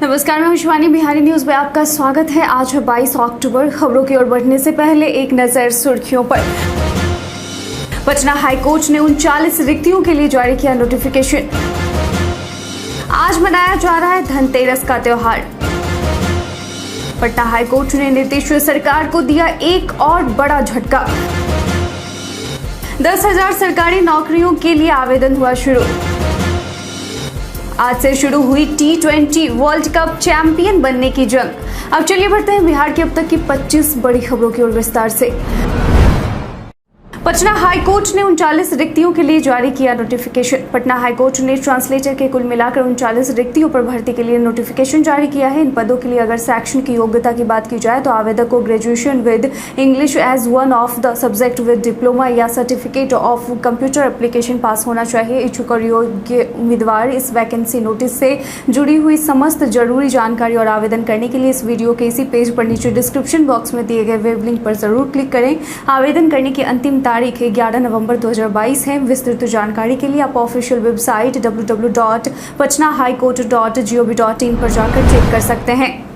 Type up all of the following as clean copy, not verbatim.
नमस्कार, मैं शिवानी। बिहारी न्यूज में आपका स्वागत है। आज है 22 अक्टूबर। खबरों की ओर बढ़ने से पहले एक नजर सुर्खियों पर। पटना हाईकोर्ट ने 39 रिक्तियों के लिए जारी किया नोटिफिकेशन। आज मनाया जा रहा है धनतेरस का त्योहार। पटना हाईकोर्ट ने नीतीश सरकार को दिया एक और बड़ा झटका। 10,000 सरकारी नौकरियों के लिए आवेदन हुआ शुरू। आज से शुरू हुई T20 वर्ल्ड कप चैंपियन बनने की जंग। अब चलिए बढ़ते हैं बिहार की अब तक की 25 बड़ी खबरों की ओर विस्तार से। पटना हाईकोर्ट ने 39 रिक्तियों के लिए जारी किया नोटिफिकेशन। पटना हाईकोर्ट ने ट्रांसलेटर के कुल मिलाकर 39 रिक्तियों पर भर्ती के लिए नोटिफिकेशन जारी किया है। इन पदों के लिए अगर शैक्षणिक की योग्यता की बात की जाए तो आवेदक को graduation with English as one of the subject with diploma या certificate of computer application pass होना चाहिए। इच्छुक और योग्य उम्मीदवार इस वैकेंसी नोटिस से जुड़ी हुई समस्त जरूरी जानकारी और आवेदन करने के लिए इस वीडियो के इसी पेज पर नीचे डिस्क्रिप्शन बॉक्स में दिए गए वेब लिंक पर जरूर क्लिक करें। आवेदन करने की अंतिम तारीख 11 नवंबर 2022 है। विस्तृत जानकारी के लिए आप ऑफिशियल वेबसाइट www.patnahighcourt.gov.in पर जाकर चेक कर सकते हैं।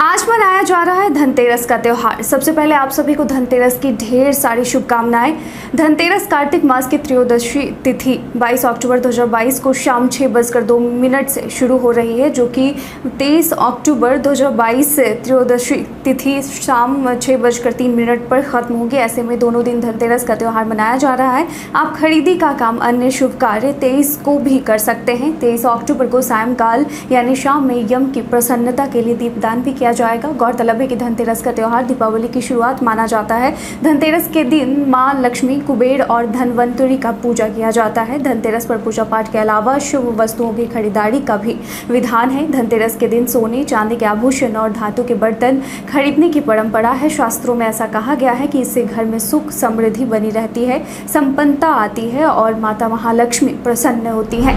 आज मनाया जा रहा है धनतेरस का त्योहार। सबसे पहले आप सभी को धनतेरस की ढेर सारी शुभकामनाएं। धनतेरस कार्तिक मास की त्रयोदशी तिथि 22 अक्टूबर 2022 को शाम 6:02 से शुरू हो रही है, जो कि 23 अक्टूबर 2022 से त्रयोदशी तिथि शाम 6:03 पर खत्म होगी। ऐसे में दोनों दिन धनतेरस का त्योहार मनाया जा रहा है। आप खरीदी का काम, अन्य शुभ कार्य 23 को भी कर सकते हैं। 23 अक्टूबर को सायंकाल यानी शाम में यम की प्रसन्नता के लिए दीपदान भी किया जाएगा। गौरतलब है कि धनतेरस का त्योहार दीपावली की शुरुआत माना जाता है। धनतेरस के दिन मां लक्ष्मी, कुबेर और धनवंतरी का पूजा किया जाता है। धनतेरस पर पूजा पाठ के अलावा शुभ वस्तुओं की खरीदारी का भी विधान है। धनतेरस के दिन सोने, चांदी के आभूषण और धातु के बर्तन खरीदने की परंपरा है। शास्त्रों में ऐसा कहा गया है कि इससे घर में सुख समृद्धि बनी रहती है, संपन्नता आती है और माता महालक्ष्मी प्रसन्न होती है।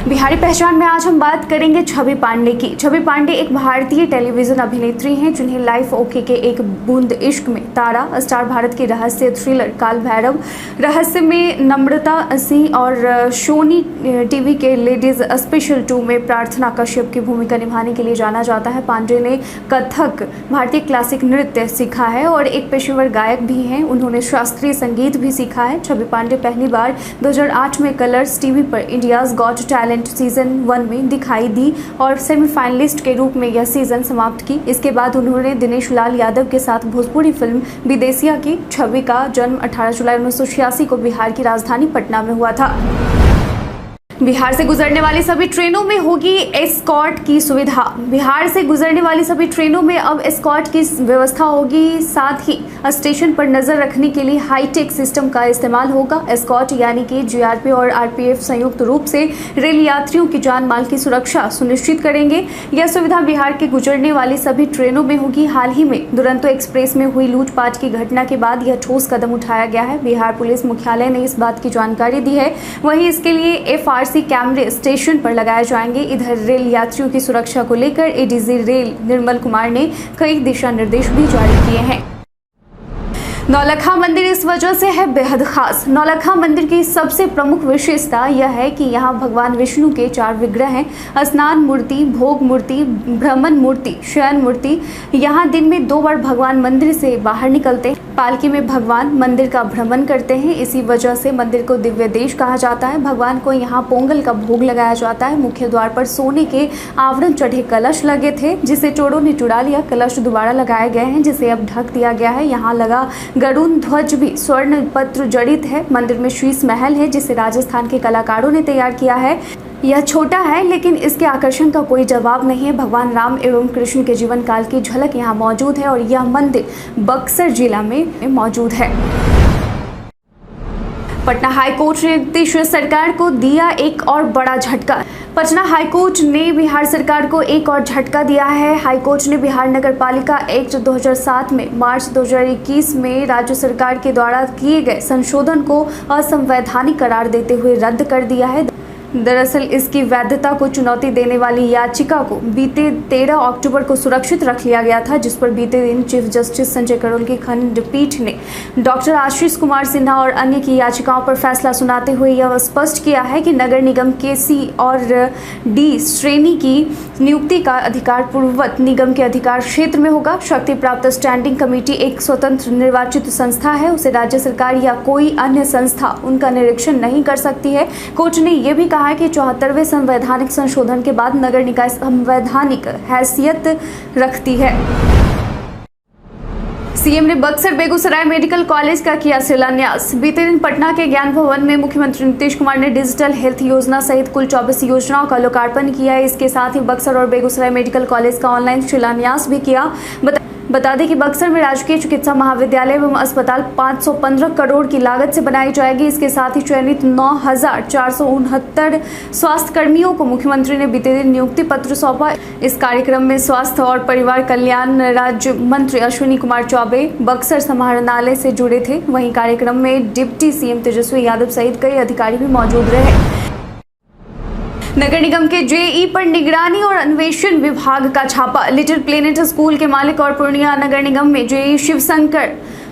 बिहारी पहचान में आज हम बात करेंगे छवि पांडे की। छवि पांडे एक भारतीय टेलीविजन अभिनेत्री हैं, जिन्हें लाइफ ओके के एक बूंद इश्क में, तारा, स्टार भारत की रहस्य थ्रिलर काल भैरव, रहस्य में नम्रता सिंह और सोनी टीवी के लेडीज स्पेशल 2 में प्रार्थना कश्यप की भूमिका निभाने के लिए जाना जाता है। पांडे ने कथक, भारतीय क्लासिक नृत्य सीखा है और एक पेशेवर गायक भी हैं। उन्होंने शास्त्रीय संगीत भी सीखा है। छवि पांडे पहली बार 2008 में कलर्स टीवी पर इंडियाज गॉट टैलेंट सीजन 1 में दिखाई दी और सेमीफाइनलिस्ट के रूप में यह सीजन समाप्त की। इसके बाद उन्होंने दिनेश लाल यादव के साथ भोजपुरी फिल्म विदेशिया की। छवि का जन्म 18 जुलाई 1986 को बिहार की राजधानी पटना में हुआ था। बिहार से गुजरने वाली सभी ट्रेनों में होगी एस्कॉर्ट की सुविधा। बिहार से गुजरने वाली सभी ट्रेनों में अब एस्कॉर्ट की व्यवस्था होगी। साथ ही स्टेशन पर नजर रखने के लिए हाईटेक सिस्टम का इस्तेमाल होगा। एस्कॉर्ट यानी कि जीआरपी और आरपीएफ संयुक्त रूप से रेल यात्रियों की जान माल की सुरक्षा सुनिश्चित करेंगे। यह सुविधा बिहार के गुजरने वाली सभी ट्रेनों में होगी। हाल ही में दुरंतो एक्सप्रेस में हुई लूटपाट की घटना के बाद यह ठोस कदम उठाया गया है। बिहार पुलिस मुख्यालय ने इस बात की जानकारी दी है। वहीं इसके लिए FRC कैमरे स्टेशन पर लगाए जाएंगे। इधर रेल यात्रियों की सुरक्षा को लेकर एडीजी रेल निर्मल कुमार ने कई दिशा निर्देश भी जारी किए हैं। नौलखा मंदिर इस वजह से है बेहद खास। नौलखा मंदिर की सबसे प्रमुख विशेषता यह है कि यहाँ भगवान विष्णु के 4 विग्रह हैं। स्नान मूर्ति, भोग मूर्ति, भ्रमण मूर्ति, शयन मूर्ति। यहाँ दिन में 2 बार भगवान मंदिर से बाहर निकलते हैं। पालकी में भगवान मंदिर का भ्रमण करते हैं। इसी वजह से मंदिर को दिव्य देश कहा जाता है। भगवान को यहाँ पोंगल का भोग लगाया जाता है। मुख्य द्वार पर सोने के आवरण चढ़े कलश लगे थे, जिसे चोरों ने चुरा लिया। कलश दोबारा लगाए गए हैं, जिसे अब ढक दिया गया है। यहाँ लगा गरुड़ ध्वज भी स्वर्ण पत्र जड़ित है। मंदिर में शीश महल है, जिसे राजस्थान के कलाकारों ने तैयार किया है। यह छोटा है, लेकिन इसके आकर्षण का कोई जवाब नहीं है। भगवान राम एवं कृष्ण के जीवन काल की झलक यहाँ मौजूद है और यह मंदिर बक्सर जिला में मौजूद है। पटना हाईकोर्ट ने नीतीश सरकार को दिया एक और बड़ा झटका। पटना हाईकोर्ट ने बिहार सरकार को एक और झटका दिया है। हाईकोर्ट ने बिहार नगर पालिका एक्ट 2007 में मार्च 2021 में राज्य सरकार के द्वारा किए गए संशोधन को असंवैधानिक करार देते हुए रद्द कर दिया है। दरअसल इसकी वैधता को चुनौती देने वाली याचिका को बीते 13 अक्टूबर को सुरक्षित रख लिया गया था, जिस पर बीते दिन चीफ जस्टिस संजय करोल की खंडपीठ ने डॉक्टर आशीष कुमार सिन्हा और अन्य की याचिकाओं पर फैसला सुनाते हुए यह स्पष्ट किया है कि नगर निगम के सी और डी श्रेणी की नियुक्ति का अधिकार पूर्ववत निगम के अधिकार क्षेत्र में होगा। शक्ति प्राप्त स्टैंडिंग कमेटी एक स्वतंत्र निर्वाचित संस्था है, उसे राज्य सरकार या कोई अन्य संस्था उनका निरीक्षण नहीं कर सकती है। कोर्ट ने यह भी कहा है कि 74वें संवैधानिक संशोधन के बाद नगर निकाय संवैधानिक हैसियत रखती है। सीएम ने बक्सर बेगूसराय मेडिकल कॉलेज का किया शिलान्यास। बीते दिन पटना के ज्ञान भवन में मुख्यमंत्री नीतीश कुमार ने डिजिटल हेल्थ योजना सहित कुल 24 योजनाओं का लोकार्पण किया है। इसके साथ ही बक्सर और बेगूसराय मेडिकल कॉलेज का ऑनलाइन शिलान्यास भी किया। बता दें कि बक्सर में राजकीय चिकित्सा महाविद्यालय एवं अस्पताल 515 करोड़ की लागत से बनाई जाएगी। इसके साथ ही चयनित 9,469 स्वास्थ्य कर्मियों को मुख्यमंत्री ने बीते दिन नियुक्ति पत्र सौंपा। इस कार्यक्रम में स्वास्थ्य और परिवार कल्याण राज्य मंत्री अश्विनी कुमार चौबे बक्सर समाहरणालय से जुड़े थे। वहीं कार्यक्रम में डिप्टी सीएम तेजस्वी यादव सहित कई अधिकारी भी मौजूद रहे। नगर निगम के जेई पर निगरानी और अन्वेषण विभाग का छापा। लिटिल प्लेनेट स्कूल के मालिक और पूर्णिया नगर निगम में जेई शिवशंकर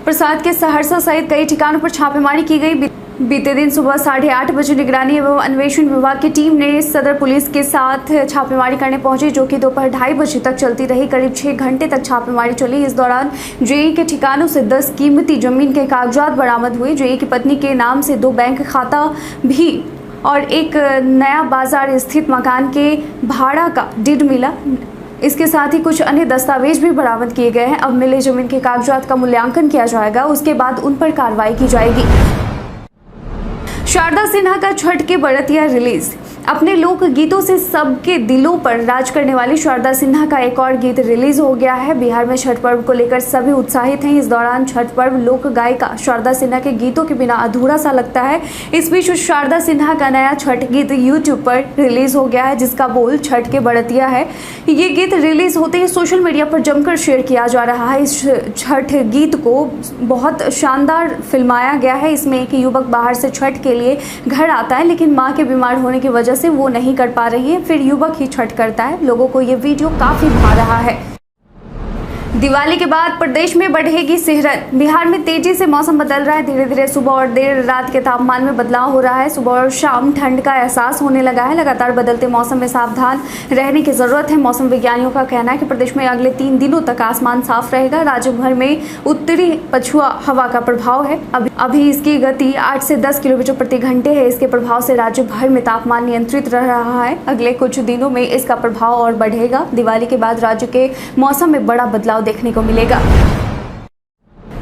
प्रसाद के सहरसा सहित कई ठिकानों पर छापेमारी की गई। बीते दिन सुबह 8:30 बजे निगरानी एवं अन्वेषण विभाग की टीम ने सदर पुलिस के साथ छापेमारी करने पहुंची, जो कि दोपहर 2:30 बजे तक चलती रही। करीब 6 घंटे तक छापेमारी चली। इस दौरान जेई के ठिकानों से 10 कीमती जमीन के कागजात बरामद हुए। जेई की पत्नी के नाम से 2 बैंक खाता भी और एक नया बाजार स्थित मकान के भाड़ा का डीड मिला। इसके साथ ही कुछ अन्य दस्तावेज भी बरामद किए गए हैं। अब मिले जमीन के कागजात का मूल्यांकन किया जाएगा, उसके बाद उन पर कार्रवाई की जाएगी। शारदा सिन्हा का छठ के बड़तिया रिलीज। अपने लोक गीतों से सबके दिलों पर राज करने वाली शारदा सिन्हा का एक और गीत रिलीज हो गया है। बिहार में छठ पर्व को लेकर सभी उत्साहित हैं। इस दौरान छठ पर्व लोक गायिका शारदा सिन्हा के गीतों के बिना अधूरा सा लगता है। इस बीच शारदा सिन्हा का नया छठ गीत यूट्यूब पर रिलीज हो गया है, जिसका बोल छठ के बड़तिया है। ये गीत रिलीज होते ही सोशल मीडिया पर जमकर शेयर किया जा रहा है। इस छठ गीत को बहुत शानदार फिल्माया गया है। इसमें एक युवक बाहर से छठ के लिए घर आता है, लेकिन मां के बीमार होने की वजह से वो नहीं कर पा रही है। फिर युवक ही छठ करता है। लोगों को ये वीडियो काफी भा रहा है। दिवाली के बाद प्रदेश में बढ़ेगी सिहरत। बिहार में तेजी से मौसम बदल रहा है। धीरे धीरे सुबह और देर रात के तापमान में बदलाव हो रहा है। सुबह और शाम ठंड का एहसास होने लगा है। लगातार बदलते मौसम में सावधान रहने की जरूरत है। मौसम विज्ञानियों का कहना है कि प्रदेश में अगले 3 दिनों तक आसमान साफ रहेगा। राज्य भर में उत्तरी पछुआ हवा का प्रभाव है। अभी इसकी गति 8 से 10 किलोमीटर प्रति घंटे है। इसके प्रभाव से राज्य भर में तापमान नियंत्रित रह रहा है। अगले कुछ दिनों में इसका प्रभाव और बढ़ेगा। दिवाली के बाद राज्य के मौसम में बड़ा बदलाव देखने को मिलेगा।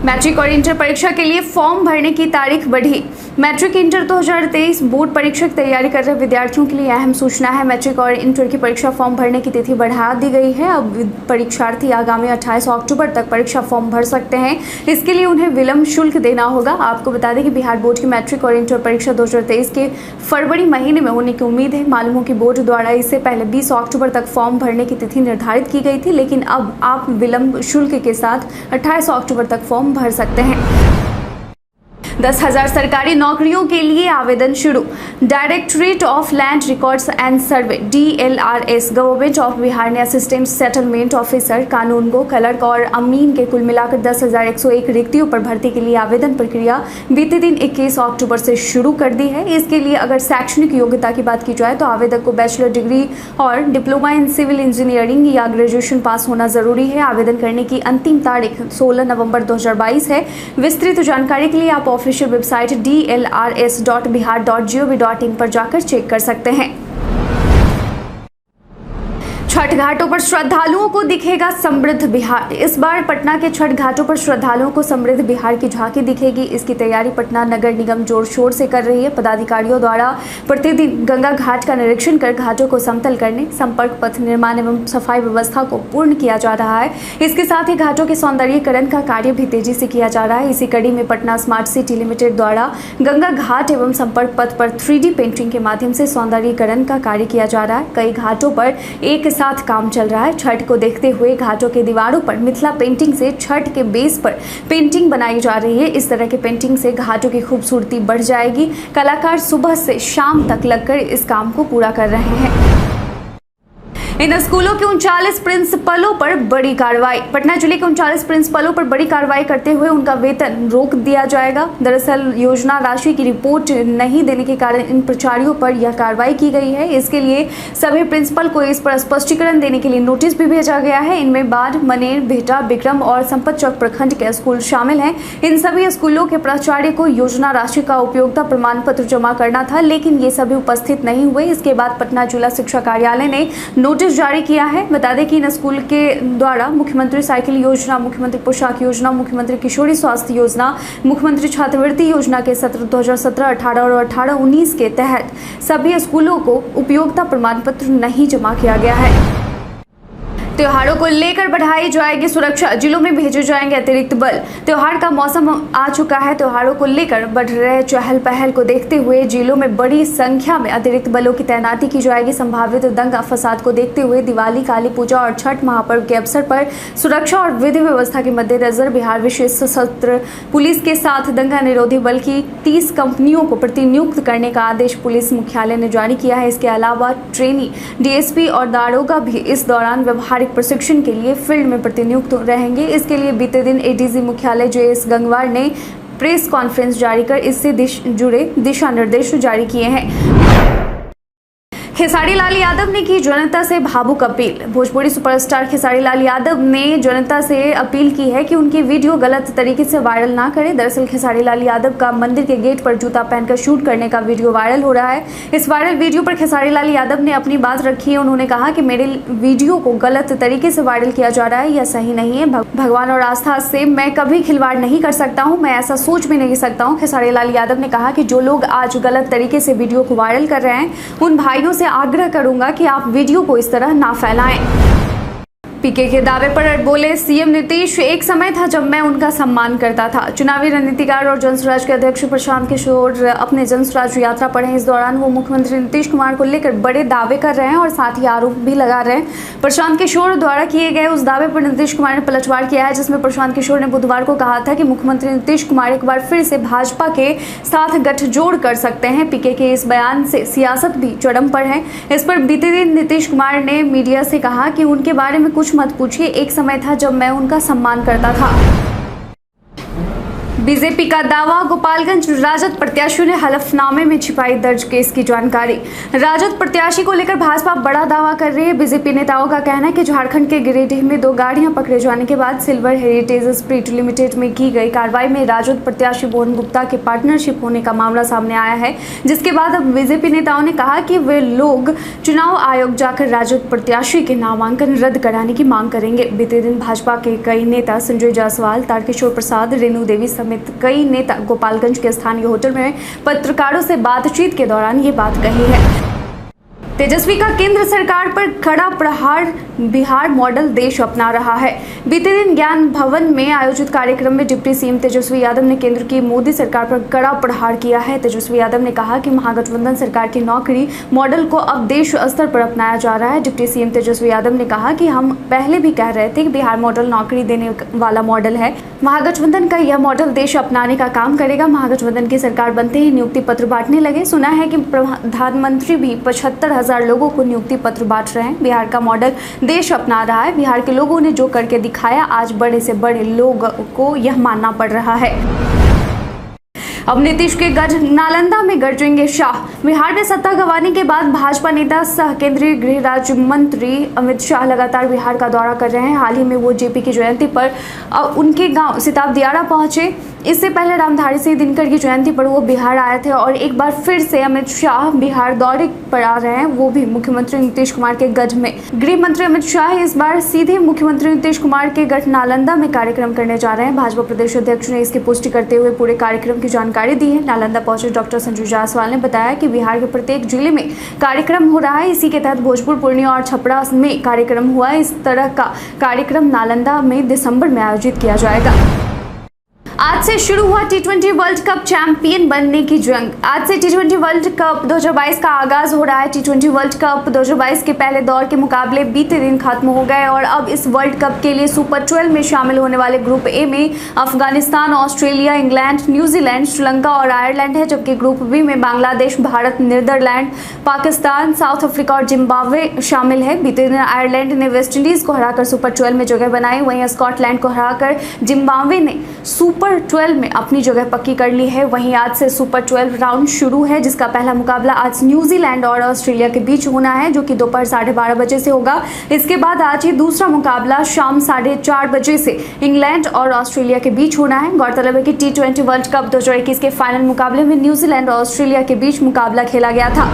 मैट्रिक और इंटर परीक्षा के लिए फॉर्म भरने की तारीख बढ़ी। मैट्रिक इंटर 2023 बोर्ड परीक्षा की तैयारी कर रहे विद्यार्थियों के लिए अहम सूचना है। मैट्रिक और इंटर की परीक्षा फॉर्म भरने की तिथि बढ़ा दी गई है। अब परीक्षार्थी आगामी 28 अक्टूबर तक परीक्षा फॉर्म भर सकते हैं। इसके लिए उन्हें विलंब शुल्क देना होगा। आपको बता दें कि बिहार बोर्ड की मैट्रिक और इंटर परीक्षा 2023 के फरवरी महीने में होने की उम्मीद है। मालूम हो कि बोर्ड द्वारा इससे पहले 20 अक्टूबर तक फॉर्म भरने की तिथि निर्धारित की गई थी, लेकिन अब आप विलंब शुल्क के साथ 28 अक्टूबर तक फॉर्म भर सकते हैं। 10,000 सरकारी नौकरियों के लिए आवेदन शुरू। Directorate of land records and survey DLRS government of Bihar ने असिस्टेंट सेटलमेंट ऑफिसर, कानूनगो, क्लर्क और अमीन के कुल मिलाकर 10,101 रिक्तियों पर भर्ती के लिए आवेदन प्रक्रिया बीते दिन 21 अक्टूबर से शुरू कर दी है। इसके लिए अगर शैक्षणिक योग्यता की बात की जाए तो आवेदक को बैचलर डिग्री और डिप्लोमा इन सिविल इंजीनियरिंग या ग्रेजुएशन पास होना जरूरी है। आवेदन करने की अंतिम तारीख 16 नवंबर 2022 है। विस्तृत जानकारी के लिए आप ऑफिशियल वेबसाइट dlrs.bihar.gov.in पर जाकर चेक कर सकते हैं। छठ घाटों पर श्रद्धालुओं को दिखेगा समृद्ध बिहार। इस बार पटना के छठ घाटों पर श्रद्धालुओं को समृद्ध बिहार की झांकी दिखेगी। इसकी तैयारी पटना नगर निगम जोर शोर से कर रही है। पदाधिकारियों द्वारा प्रतिदिन गंगा घाट का निरीक्षण कर घाटों को समतल करने, संपर्क पथ निर्माण एवं सफाई व्यवस्था को पूर्ण किया जा रहा है। इसके साथ ही घाटों के सौंदर्यीकरण का कार्य भी तेजी से किया जा रहा है। इसी कड़ी में पटना स्मार्ट सिटी लिमिटेड द्वारा गंगा घाट एवं संपर्क पथ पर 3D पेंटिंग के माध्यम से सौंदर्यीकरण का कार्य किया जा रहा है। कई घाटों पर एक साथ साथ काम चल रहा है। छठ को देखते हुए घाटों के दीवारों पर मिथिला पेंटिंग से छठ के बेस पर पेंटिंग बनाई जा रही है। इस तरह के पेंटिंग से घाटों की खूबसूरती बढ़ जाएगी। कलाकार सुबह से शाम तक लगकर इस काम को पूरा कर रहे हैं। इन स्कूलों के 39 प्रिंसिपलों पर बड़ी कार्रवाई। पटना जिले के 39 प्रिंसिपलों पर बड़ी कार्रवाई करते हुए उनका वेतन रोक दिया जाएगा। दरअसल योजना राशि की रिपोर्ट नहीं देने के कारण इन प्राचार्यों पर यह कार्रवाई की गई है। इसके लिए सभी प्रिंसिपल को इस पर स्पष्टीकरण देने के लिए नोटिस भी भेजा गया है। इनमें बाढ़, मनेर, बिहटा, विक्रम और संपत चौक प्रखंड के स्कूल शामिल हैं। इन सभी स्कूलों के प्राचार्य को योजना राशि का उपयोगिता प्रमाण पत्र जमा करना था, लेकिन ये सभी उपस्थित नहीं हुए। इसके बाद पटना जिला शिक्षा कार्यालय ने नोटिस जारी किया है। बता दें कि इन स्कूल के द्वारा मुख्यमंत्री साइकिल योजना, मुख्यमंत्री पोशाक योजना, मुख्यमंत्री किशोरी स्वास्थ्य योजना, मुख्यमंत्री छात्रवृत्ति योजना के सत्र 2017, 18 और 18-19 के तहत सभी स्कूलों को उपयोगिता प्रमाण पत्र नहीं जमा किया गया है। त्योहारों को लेकर बढ़ाई जाएगी सुरक्षा, जिलों में भेजे जाएंगे अतिरिक्त बल। त्योहार का मौसम आ चुका है। त्योहारों को लेकर बढ़ रहे चहल पहल को देखते हुए जिलों में बड़ी संख्या में अतिरिक्त बलों की तैनाती की जाएगी। संभावित दंगा फसाद को देखते हुए दिवाली, काली पूजा और छठ महापर्व के अवसर पर सुरक्षा और विधि व्यवस्था के मद्देनजर बिहार विशेष सशस्त्र पुलिस के साथ दंगा निरोधी बल की 30 कंपनियों को प्रतिनियुक्त करने का आदेश पुलिस मुख्यालय ने जारी किया है। इसके अलावा ट्रेनी, डीएसपी और दारोगा भी इस दौरान व्यवहारिक प्रशिक्षण के लिए फील्ड में प्रतिनियुक्त रहेंगे। इसके लिए बीते दिन एडीजी मुख्यालय जेएस गंगवार ने प्रेस कॉन्फ्रेंस जारी कर इससे जुड़े दिशा निर्देश जारी किए हैं। खेसारी लाल यादव ने की जनता से भावुक अपील। भोजपुरी सुपरस्टार खेसारी लाल यादव ने जनता से अपील की है कि उनकी वीडियो गलत तरीके से वायरल ना करें। दरअसल खेसारी लाल यादव का मंदिर के गेट पर जूता पहनकर शूट करने का वीडियो वायरल हो रहा है। इस वायरल वीडियो पर खेसारी लाल यादव ने अपनी बात रखी है। उन्होंने कहा कि मेरे वीडियो को गलत तरीके से वायरल किया जा रहा है, यह सही नहीं है। भगवान और आस्था से मैं कभी खिलवाड़ नहीं कर सकता हूँ, मैं ऐसा सोच भी नहीं सकता हूँ। खेसारी लाल यादव ने कहा कि जो लोग आज गलत तरीके से वीडियो को वायरल कर रहे हैं, उन भाइयों से आग्रह करूंगा कि आप वीडियो को इस तरह ना फैलाएं। पीके के दावे पर बोले सीएम नीतीश, एक समय था जब मैं उनका सम्मान करता था। चुनावी रणनीतिकार और जनसुराज के अध्यक्ष प्रशांत किशोर अपने जनसुराज यात्रा पर हैं। इस दौरान वो मुख्यमंत्री नीतीश कुमार को लेकर बड़े दावे कर रहे हैं और साथ ही आरोप भी लगा रहे हैं। प्रशांत किशोर द्वारा किए गए उस दावे पर नीतीश कुमार ने पलटवार किया है, जिसमें प्रशांत किशोर ने बुधवार को कहा था कि मुख्यमंत्री नीतीश कुमार एक बार फिर से भाजपा के साथ गठजोड़ कर सकते हैं। पीके के इस बयान से सियासत भी चरम पर है। इस पर बीते दिन नीतीश कुमार ने मीडिया से कहा कि उनके बारे में कुछ मत पूछिए, एक समय था जब मैं उनका सम्मान करता था। बीजेपी का दावा, गोपालगंज राजद प्रत्याशियों ने हलफनामे में छिपाई दर्ज केस की जानकारी। राजद प्रत्याशी को लेकर भाजपा बड़ा दावा कर रही है। बीजेपी नेताओं का कहना है कि झारखंड के गिरिडीह में 2 गाड़ियां पकड़े जाने के बाद सिल्वर हेरिटेज स्प्रिट लिमिटेड में की गई कार्रवाई में राजद प्रत्याशी मोहन गुप्ता के पार्टनरशिप होने का मामला सामने आया है, जिसके बाद अब बीजेपी नेताओं ने कहा कि वे लोग चुनाव आयोग जाकर राजद प्रत्याशी के नामांकन रद्द कराने की मांग करेंगे। बीते दिन भाजपा के कई नेता संजय जायसवाल, तारकिशोर प्रसाद, रेणु देवी समेत कई नेता गोपालगंज के स्थानीय होटल में पत्रकारों से बातचीत के दौरान ये बात कही है। तेजस्वी का केंद्र सरकार पर कड़ा प्रहार, बिहार मॉडल देश अपना रहा है। बीते दिन ज्ञान भवन में आयोजित कार्यक्रम में डिप्टी सीएम तेजस्वी यादव ने केंद्र की मोदी सरकार पर कड़ा प्रहार किया है। तेजस्वी यादव ने कहा कि महागठबंधन सरकार की नौकरी मॉडल को अब देश स्तर पर अपनाया जा रहा है। डिप्टी सीएम तेजस्वी यादव ने कहा कि हम पहले भी कह रहे थे कि बिहार मॉडल नौकरी देने वाला मॉडल है। महागठबंधन का यह मॉडल देश अपनाने का काम करेगा। महागठबंधन की सरकार बनते ही नियुक्ति पत्र बांटने लगे। सुना है कि प्रधानमंत्री भी 75,000 लोगों को नियुक्ति पत्र बांट रहे हैं। बिहार का मॉडल देश अपना रहा है। बिहार के लोगों ने जो करके दिखाया, आज बड़े से बड़े लोगों को यह मानना पड़ रहा है। अब नीतीश के गढ़ नालंदा में गरजेंगे शाह। बिहार में सत्ता गंवाने के बाद भाजपा नेता सह केंद्रीय गृह राज्य मंत्री अमित शाह लगातार बिहार का दौरा कर रहे हैं। हाल ही में वो जेपी की जयंती पर उनके गांव सिताब दियारा पहुंचे। इससे पहले रामधारी सिंह दिनकर की जयंती पर वो बिहार आए थे और एक बार फिर से अमित शाह बिहार दौरे पर आ रहे हैं, वो भी मुख्यमंत्री नीतीश कुमार के गढ़ में। गृह मंत्री अमित शाह इस बार सीधे मुख्यमंत्री नीतीश कुमार के गढ़ नालंदा में कार्यक्रम करने जा रहे हैं। भाजपा प्रदेश अध्यक्ष ने इसकी पुष्टि करते हुए पूरे कार्यक्रम की जानकारी दी है। नालंदा पहुंचे डॉक्टर संजय जायसवाल ने बताया कि बिहार के प्रत्येक जिले में कार्यक्रम हो रहा है। इसी के तहत भोजपुर, पूर्णिया और छपरा में कार्यक्रम हुआ है। इस तरह का कार्यक्रम नालंदा में दिसंबर में आयोजित किया जाएगा। आज से शुरू हुआ टी20 वर्ल्ड कप चैंपियन बनने की जंग। आज से टी20 वर्ल्ड कप 2022 का आगाज हो रहा है। टी20 वर्ल्ड कप 2022 के पहले दौर के मुकाबले बीते दिन खत्म हो गए और अब इस वर्ल्ड कप के लिए सुपर 12 में शामिल होने वाले ग्रुप ए में Afghanistan, Australia, England, New Zealand, Sri Lanka और आयरलैंड है, जबकि ग्रुप बी में Bangladesh, Bharat, Netherland, Pakistan, South Africa और जिम्बाब्वे शामिल है। बीते दिन आयरलैंड ने वेस्टइंडीज को हराकर सुपर 12 में जगह बनाई, वहीं स्कॉटलैंड को हराकर जिम्बाब्वे ने सुपर 12 में अपनी जगह पक्की कर ली है। वहीं आज से सुपर 12 राउंड शुरू है, जिसका पहला मुकाबला आज न्यूजीलैंड और ऑस्ट्रेलिया के बीच होना है, जो कि दोपहर 12:30 बजे से होगा। इसके बाद आज ही दूसरा मुकाबला शाम 4:30 बजे से इंग्लैंड और ऑस्ट्रेलिया के बीच होना है। गौरतलब है कि टी20 वर्ल्ड कप 2021 के फाइनल मुकाबले में न्यूजीलैंड और ऑस्ट्रेलिया के बीच मुकाबला खेला गया था।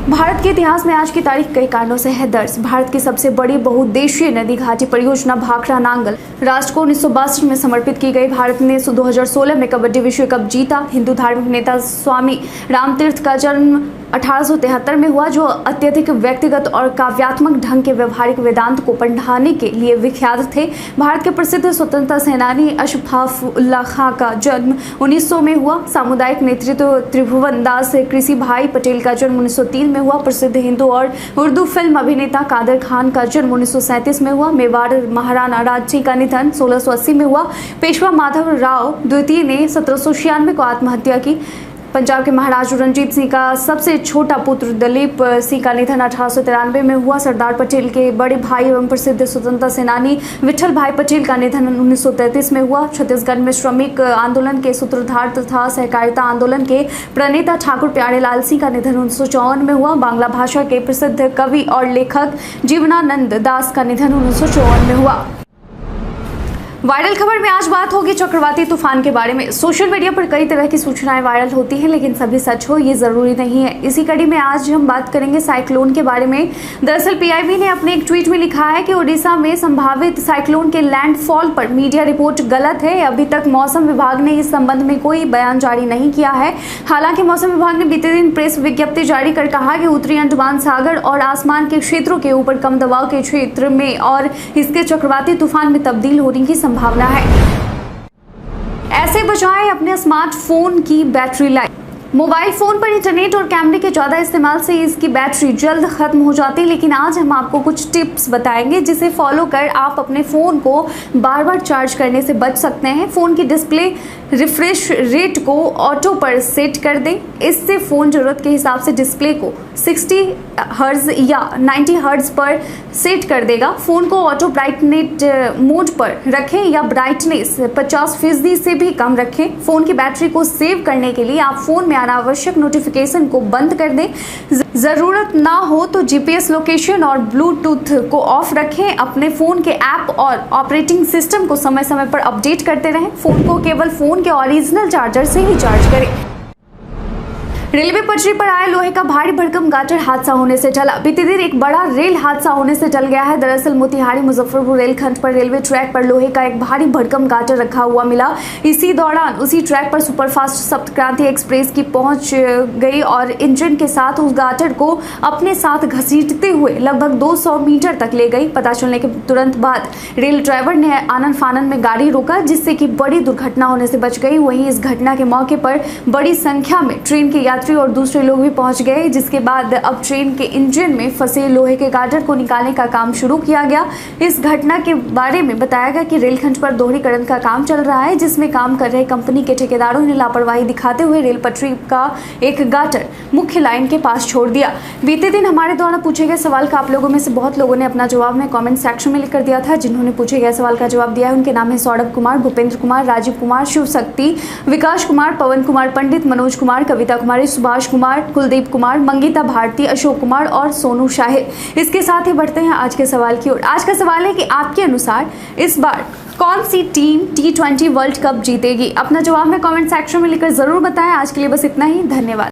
भारत के इतिहास में आज की तारीख कई कारणों से है दर्ज। भारत की सबसे बड़ी बहुउद्देशीय नदी घाटी परियोजना भाखड़ा नांगल राष्ट्र को 1962 में समर्पित की गई। भारत ने 2016 में कबड्डी विश्व कप जीता। हिंदू धार्मिक नेता स्वामी रामतीर्थ का जन्म 1873 में हुआ, जो अत्यधिक व्यक्तिगत और काव्यात्मक ढंग के व्यवहारिक वेदांत को पढ़ाने के लिए विख्यात थे। भारत के प्रसिद्ध स्वतंत्रता सेनानी अशफाक उल्लाह खां का जन्म 1900 में हुआ। सामुदायिक नेतृत्व त्रिभुवन दास कृषि भाई पटेल का जन्म 1903 में हुआ। प्रसिद्ध हिंदू और उर्दू फिल्म अभिनेता कादर खान का जन्म 1937 में हुआ। मेवाड़ महाराणा राज सिंह का निधन 1680 में हुआ। पेशवा माधव राव द्वितीय ने 1796 को आत्महत्या की। पंजाब के महाराज रणजीत सिंह का सबसे छोटा पुत्र दलीप सिंह का निधन 1893 में हुआ। सरदार पटेल के बड़े भाई एवं प्रसिद्ध स्वतंत्रता सेनानी विठल भाई पटेल का निधन 1933 में हुआ। छत्तीसगढ़ में श्रमिक आंदोलन के सूत्रधार तथा सहकारिता आंदोलन के प्रणेता ठाकुर प्यारे लाल सिंह का निधन 1954 में हुआ। बांग्ला भाषा के प्रसिद्ध कवि और लेखक जीवनानंद दास का निधन 1954 में हुआ। वायरल खबर में आज बात होगी चक्रवाती तूफान के बारे में। सोशल मीडिया पर कई तरह की सूचनाएं वायरल होती हैं, लेकिन सभी सच हो ये जरूरी नहीं है। इसी कड़ी में आज हम बात करेंगे साइक्लोन के बारे में। दरअसल पीआईबी ने अपने एक ट्वीट में लिखा है कि ओडिशा में संभावित साइक्लोन के लैंडफॉल पर मीडिया रिपोर्ट गलत है। अभी तक मौसम विभाग ने इस संबंध में कोई बयान जारी नहीं किया है। हालांकि मौसम विभाग ने बीते दिन प्रेस विज्ञप्ति जारी कर कहा कि उत्तरी अंडमान सागर और आसमान के क्षेत्रों के ऊपर कम दबाव के क्षेत्र में और इसके चक्रवाती तूफान में तब्दील होने की संभावना है। ऐसे बचाएं अपने स्मार्टफोन की बैटरी लाइफ। मोबाइल फोन पर इंटरनेट और कैमरे के ज़्यादा इस्तेमाल से इसकी बैटरी जल्द खत्म हो जाती है, लेकिन आज हम आपको कुछ टिप्स बताएंगे जिसे फॉलो कर आप अपने फ़ोन को बार बार चार्ज करने से बच सकते हैं। फ़ोन की डिस्प्ले रिफ्रेश रेट को ऑटो पर सेट कर दें। इससे फ़ोन ज़रूरत के हिसाब से डिस्प्ले को 60 हर्ट्ज या 90 हर्ट्ज पर सेट कर देगा। फ़ोन को ऑटो ब्राइटनेट मोड पर रखें या ब्राइटनेस 50% से भी कम रखें। फ़ोन की बैटरी को सेव करने के लिए आप फ़ोन में अनावश्यक नोटिफिकेशन को बंद कर दें। ज़रूरत ना हो तो जीपीएस लोकेशन और ब्लूटूथ को ऑफ रखें। अपने फ़ोन के ऐप और ऑपरेटिंग सिस्टम को समय समय पर अपडेट करते रहें। फ़ोन को केवल फ़ोन के ओरिजिनल चार्जर से ही चार्ज करें। रेलवे पटरी पर आए लोहे का भारी भरकम गाटर हादसा होने से टला। बीते दिन एक बड़ा रेल हादसा होने से टल गया है। दरअसल मोतिहारी मुजफ्फरपुर रेलखंड पर रेलवे ट्रैक पर लोहे का एक भारी भरकम गाटर रखा हुआ मिला। इसी दौरान उसी ट्रैक पर सुपरफास्ट सप्तक्रांति एक्सप्रेस की पहुंच गई और इंजन के साथ उस गाटर को अपने साथ घसीटते हुए लगभग 200 मीटर तक ले गई। पता चलने के तुरंत बाद रेल ड्राइवर ने आनन फानन में गाड़ी रोका, जिससे कि बड़ी दुर्घटना होने से बच गई। वहीं इस घटना के मौके पर बड़ी संख्या में ट्रेन के और दूसरे लोग भी पहुंच गए, जिसके बाद अब ट्रेन के इंजन में फंसे लोहे के गाटर को निकालने का काम शुरू किया गया। इस घटना के बारे में बताया गया कि रेलखंड पर दोहरीकरण का काम चल रहा है, जिसमें काम कर रहे कंपनी के ठेकेदारों ने लापरवाही दिखाते हुए रेल पटरी का एक गाटर मुख्य लाइन के पास छोड़ दिया। बीते दिन हमारे द्वारा पूछे गए सवाल का आप लोगों में से बहुत लोगों ने अपना जवाब में कमेंट सेक्शन में लिखकर दिया था। जिन्होंने पूछे गए सवाल का जवाब दिया है उनके नाम है सौरभ कुमार, भूपेंद्र कुमार, राजीव कुमार, शिव शक्ति, विकास कुमार, पवन कुमार पंडित, मनोज कुमार, कविता कुमारी, सुभाष कुमार, कुलदीप कुमार, मंगिता भारती, अशोक कुमार और सोनू शाहिद। इसके साथ ही बढ़ते हैं आज के सवाल की ओर। आज का सवाल है कि आपके अनुसार इस बार कौन सी टीम टी20 वर्ल्ड कप जीतेगी? अपना जवाब में कमेंट सेक्शन में लिखकर जरूर बताएं। आज के लिए बस इतना ही। धन्यवाद।